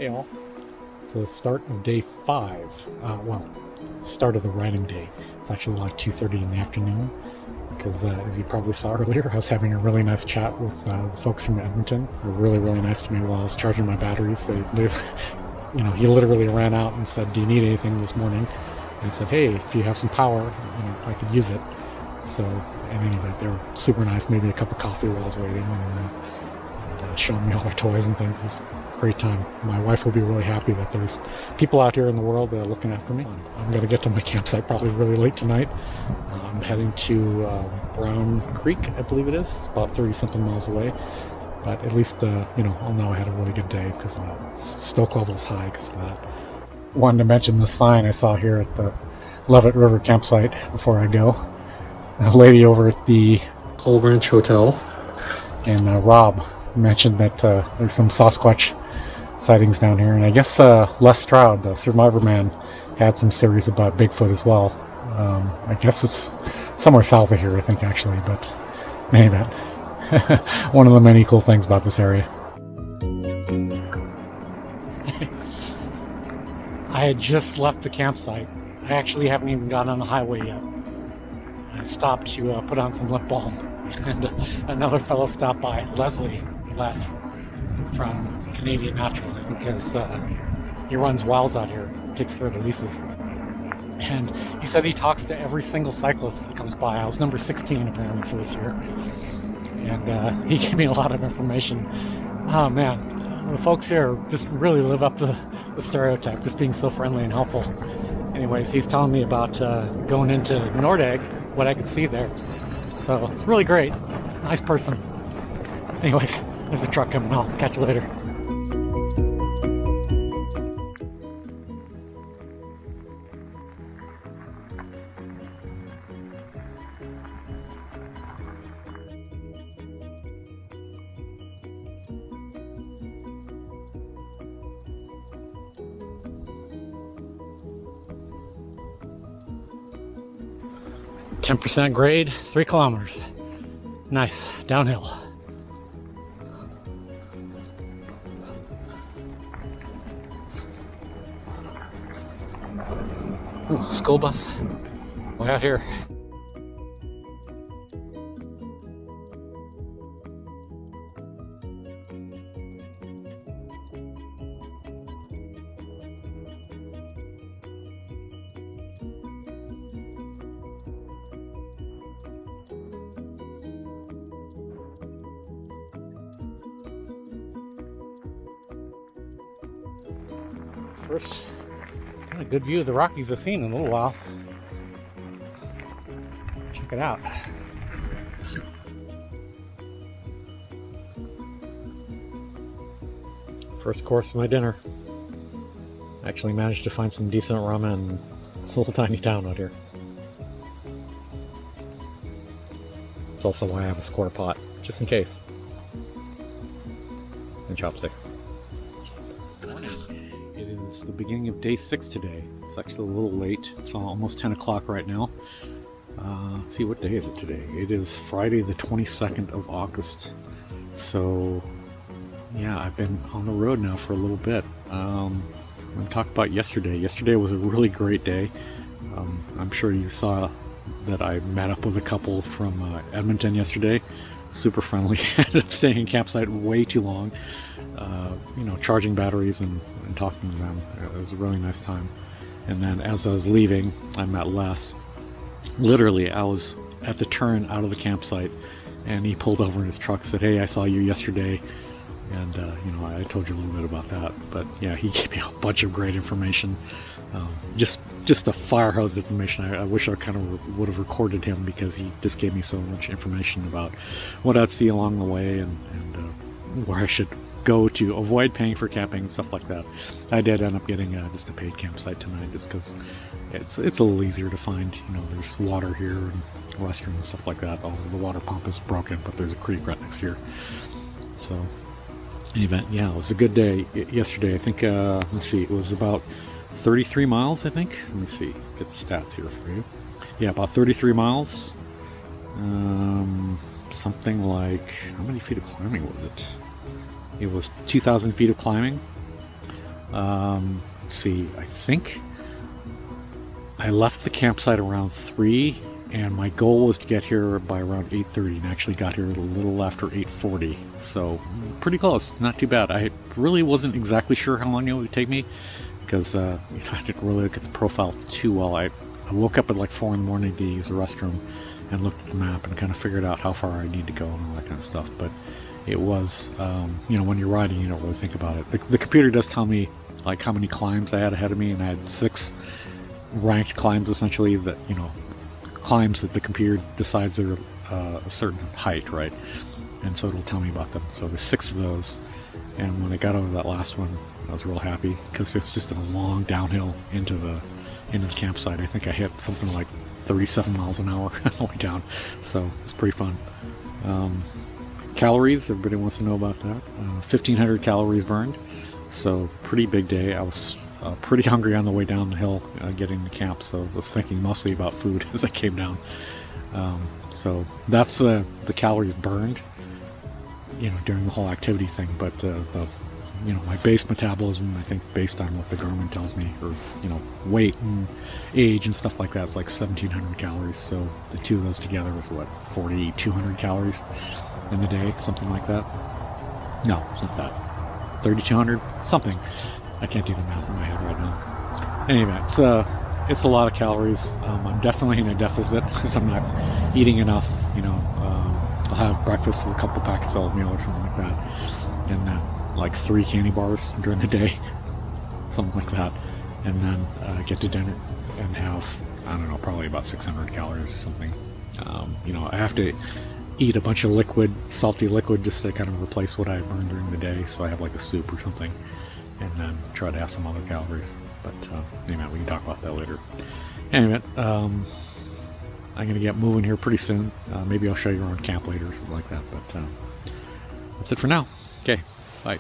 Hey all. It's the start of day 5. Well, start of the riding day. It's actually like 2:30 in the afternoon because, as you probably saw earlier, I was having a really nice chat with folks from Edmonton. They were really nice to me while I was charging my batteries. He literally ran out and said, "Do you need anything this morning?" And I said, "Hey, if you have some power, I could use it." So, at any rate, they were super nice. Maybe a cup of coffee while I was waiting, and showing me all their toys and things. It's a great time. My wife will be really happy that there's people out here in the world that are looking after me. I'm going to get to my campsite probably really late tonight. I'm heading to Brown Creek, I believe it is. It's about 30-something miles away. But at least, I'll know I had a really good day because stoke level's high because of that. Wanted to mention the sign I saw here at the Lovett River campsite before I go. A lady over at the Old Ranch Hotel and Rob mentioned that there's some Sasquatch sightings down here, and I guess Les Stroud, the Survivor Man, had some series about Bigfoot as well. I guess it's somewhere south of here, I think, actually, but maybe that. One of the many cool things about this area. I had just left the campsite. I actually haven't even gotten on the highway yet. I stopped to put on some lip balm, and another fellow stopped by, Les from Canadian Natural, because he runs wilds out here, takes care of the leases. And he said he talks to every single cyclist that comes by. I was number 16 apparently for this year. And he gave me a lot of information. Oh man, the folks here just really live up the stereotype, just being so friendly and helpful. Anyways, he's telling me about going into Nordegg, what I could see there. So, really great. Nice person. Anyways, there's a truck coming. I'll catch you later. %% grade, 3 kilometers. Nice, downhill. Ooh, school bus. Way out here. First, a good view of the Rockies I've seen in a little while. Check it out. First course of my dinner. Actually managed to find some decent ramen in a little tiny town out here. It's also why I have a square pot, just in case. And chopsticks. It's the beginning of day 6 today. It's actually a little late. It's almost 10 o'clock right now. Let's see, what day is it today? It is Friday the 22nd of August. So, yeah, I've been on the road now for a little bit. I'm going to talk about yesterday. Yesterday was a really great day. I'm sure you saw that I met up with a couple from Edmonton yesterday. Super friendly. Ended up staying in campsite way too long. Charging batteries and talking to them. It was a really nice time. And then as I was leaving, I met Les. Literally, I was at the turn out of the campsite, and he pulled over in his truck, said, "Hey, I saw you yesterday." And, I told you a little bit about that. But, yeah, he gave me a bunch of great information. Just a fire hose information. I wish I kind of would have recorded him because he just gave me so much information about what I'd see along the way and where I should go to avoid paying for camping and stuff like that. I did end up getting just a paid campsite tonight just because it's a little easier to find. There's water here and restrooms and stuff like that. Although the water pump is broken, but there's a creek right next here. So, in any event, yeah, it was a good day yesterday. I think, let's see, it was about 33 miles, I think. Let me see, get the stats here for you. Yeah, about 33 miles. Something like, how many feet of climbing was it? It was 2,000 feet of climbing. Let's see, I think I left the campsite around 3, and my goal was to get here by around 8:30, and actually got here a little after 8:40. So pretty close, not too bad. I really wasn't exactly sure how long it would take me, because I didn't really look at the profile too well. I woke up at like 4 in the morning to use the restroom, and looked at the map and kind of figured out how far I need to go and all that kind of stuff. But it was, when you're riding, you don't really think about it. The computer does tell me like how many climbs I had ahead of me, and I had 6 ranked climbs, essentially, that, climbs that the computer decides are a certain height, right? And so it'll tell me about them. So there's 6 of those, and when I got over that last one, I was real happy, because it's just a long downhill into the campsite. I think I hit something like 37 miles an hour on the way down, so it's pretty fun. Calories, everybody wants to know about that. 1,500 calories burned, so pretty big day. I was pretty hungry on the way down the hill getting to camp, so I was thinking mostly about food as I came down. So that's the calories burned, during the whole activity thing. But my base metabolism, I think, based on what the Garmin tells me, or weight and age and stuff like that, it's like 1,700 calories. So the two of those together is what, 4,200 calories in the day, something like that. No, it's not that. 3,200, something. I can't do the math in my head right now. Anyway, it's a lot of calories. I'm definitely in a deficit because I'm not eating enough. I'll have breakfast with a couple packets of oatmeal or something like that, and then like 3 candy bars during the day, something like that, and then get to dinner and have, I don't know, probably about 600 calories or something. I have to eat a bunch of liquid, salty liquid, just to kind of replace what I burned during the day, so I have like a soup or something, and then try to have some other calories. But anyway, we can talk about that later. Anyway, I'm going to get moving here pretty soon. Maybe I'll show you around camp later or something like that, but that's it for now. Okay, bye.